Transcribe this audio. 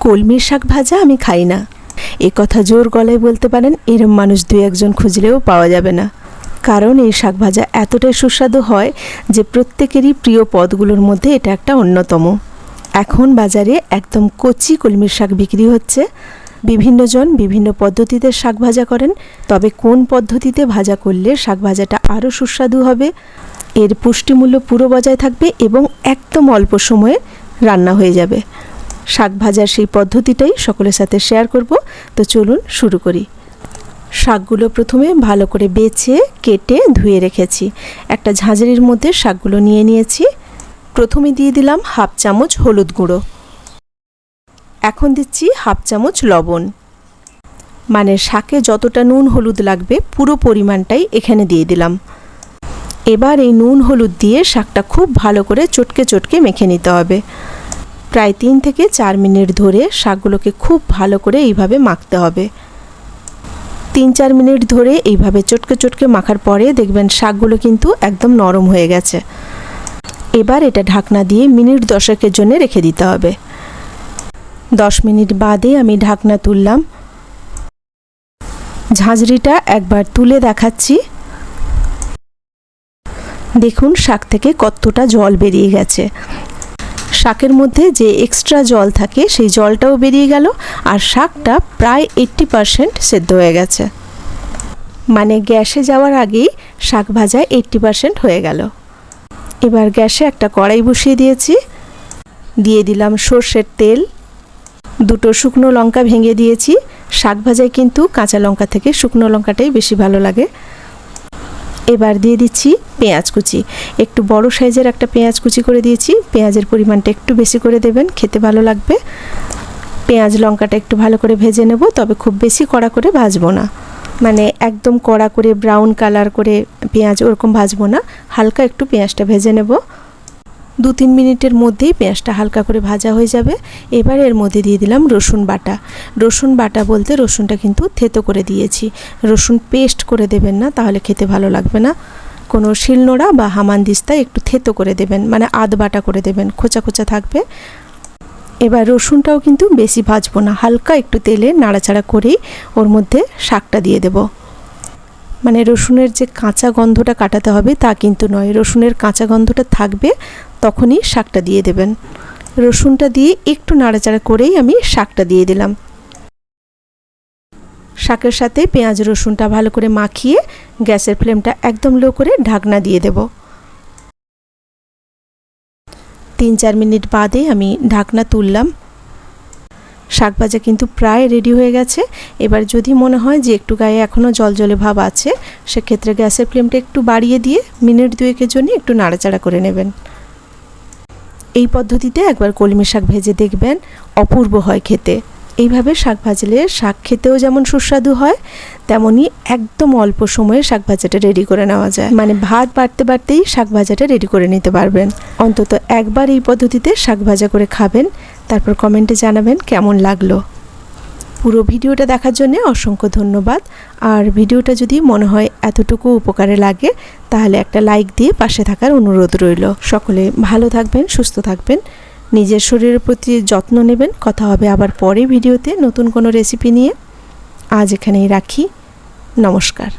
কলমির শাক ভাজা আমি খাই না, এ কথা জোর গলায় বলতে পারেন এরম মানুষ দুই একজন খুঁজলেও পাওয়া যাবে না। কারণ এই শাক ভাজা এতটাই সুস্বাদু হয় যে প্রত্যেকেরই প্রিয় পদগুলোর মধ্যে এটা একটা অন্যতম। এখন বাজারে একদম কচি কলমির শাক বিক্রি হচ্ছে। বিভিন্নজন বিভিন্ন পদ্ধতিতে শাক ভাজা করেন, তবে কোন পদ্ধতিতে ভাজা করলে শাক ভাজাটা আরও সুস্বাদু হবে, এর পুষ্টিমূল্য পুরো বজায় থাকবে এবং একদম অল্প সময়ে রান্না হয়ে যাবে। শাক ভাজার সেই পদ্ধতিটাই সকলের সাথে শেয়ার করব। তো চলুন শুরু করি। শাকগুলো প্রথমে ভালো করে বেছে কেটে ধুয়ে রেখেছি। একটা ঝাঁঝরির মধ্যে শাকগুলো নিয়ে নিয়েছি। প্রথমে দিয়ে দিলাম হাফ চামচ হলুদ গুঁড়ো, এখন দিচ্ছি হাফ চামচ লবণ। মানে শাকে যতটা নুন হলুদ লাগবে পুরো পরিমাণটাই এখানে দিয়ে দিলাম। এবার এই নুন হলুদ দিয়ে শাকটা খুব ভালো করে চটকে চটকে মেখে নিতে হবে। প্রায় 3 থেকে 4 মিনিট ধরে শাকগুলোকে খুব ভালো করে এইভাবে মাখতে হবে। 3-4 মিনিট ধরে এইভাবে চটকে চটকে মাখার পরে দেখবেন শাকগুলো কিন্তু একদম নরম হয়ে গেছে। এবার এটা ঢাকনা দিয়ে মিনিট 10-এর জন্য রেখে দিতে হবে। 10 মিনিট বাদে আমি ঢাকনা তুললাম। ঝাঁঝরিটা একবার তুলে দেখাচ্ছি। দেখুন শাক থেকে কতটা জল বেরিয়ে গেছে। শাকের মধ্যে যে এক্সট্রা জল থাকে সেই জলটাও বেরিয়ে গেল, আর শাকটা প্রায় 80% সেদ্ধ হয়ে গেছে। মানে গ্যাসে যাওয়ার আগেই শাক ভাজা 80% হয়ে গেল। এবার গ্যাসে একটা কড়াই বসিয়ে দিয়েছি। দিয়ে দিলাম সর্ষের তেল, 2টো শুকনো লঙ্কা ভেঙে দিয়েছি। শাক ভাজায় কিন্তু কাঁচা লঙ্কা থেকে শুকনো লঙ্কাটাই বেশি ভালো লাগে। এবার দিয়ে দিচ্ছি পেঁয়াজ কুচি। একটু বড় সাইজের একটা পেঁয়াজ কুচি করে দিয়েছি। পেঁয়াজের পরিমাণটা একটু বেশি করে দেবেন, খেতে ভালো লাগবে। পেঁয়াজ লঙ্কাটা একটু ভালো করে ভেজে নেব, তবে খুব বেশি কড়া করে ভাজবো না। মানে একদম কড়া করে ব্রাউন কালার করে পেঁয়াজ ওরকম ভাজবো না, হালকা একটু পেঁয়াজটা ভেজে নেব। 2-3 মিনিটের মধ্যেই পেঁয়াজটা হালকা করে ভাজা হয়ে যাবে। এবার এর মধ্যে দিয়ে দিলাম রসুন বাটা। রসুন বাটা বলতে রসুনটা কিন্তু থেতো করে দিয়েছি। রসুন পেস্ট করে দেবেন না, তাহলে খেতে ভালো লাগবে না। কোনো শিলনোড়া বা হামানদিস্তায় একটু থেতো করে দেবেন, মানে আধ বাটা করে দেবেন, খোঁচা খোঁচা থাকবে। এবার রসুনটাও কিন্তু বেশি ভাজবো না, হালকা একটু তেলে নাড়াচাড়া করেই ওর মধ্যে শাকটা দিয়ে দেব। মানে রসুনের যে কাঁচা গন্ধটা কাটাতে হবে তা কিন্তু নয়, রসুনের কাঁচা গন্ধটা থাকবে তখনই শাকটা দিয়ে দেবেন। রসুনটা দিয়ে একটু নাড়াচাড়া করেই আমি শাকটা দিয়ে দিলাম। শাকের সাথে পেঁয়াজ রসুনটা ভালো করে মাখিয়ে গ্যাসের ফ্লেমটা একদম লো করে ঢাকনা দিয়ে দেব। 3-4 মিনিট বাদে আমি ঢাকনা তুললাম। শাক ভাজা কিন্তু প্রায় রেডি হয়ে গেছে। এবার যদি মনে হয় যে একটু গায়ে এখনও জলজলে ভাব আছে, সেক্ষেত্রে গ্যাসের ফ্লেমটা একটু বাড়িয়ে দিয়ে মিনিট 2-এর জন্য একটু নাড়াচাড়া করে নেবেন। এই পদ্ধতিতে একবার কলমি শাক ভেজে দেখবেন, অপূর্ব হয় খেতে। এইভাবে শাক ভাজলে শাক খেতেও যেমন সুস্বাদু হয়, তেমনই একদম অল্প সময়ে শাক ভাজাটা রেডি করে নেওয়া যায়। মানে ভাত বাড়তে বাড়তেই শাক ভাজাটা রেডি করে নিতে পারবেন। অন্তত একবার এই পদ্ধতিতে শাক ভাজা করে খাবেন, তারপর কমেন্টে জানাবেন কেমন লাগলো। পুরো ভিডিওটা দেখার জন্য অসংখ্য ধন্যবাদ। আর ভিডিওটা যদি মনে হয় এতটুকু উপকারে লাগে, তাহলে একটা লাইক দিয়ে পাশে থাকার অনুরোধ রইল। সকলে ভালো থাকবেন, সুস্থ থাকবেন, নিজের শরীরের প্রতি যত্ন নেবেন। কথা হবে আবার পরে ভিডিওতে নতুন কোনো রেসিপি নিয়ে। আজ এখানেই রাখি। নমস্কার।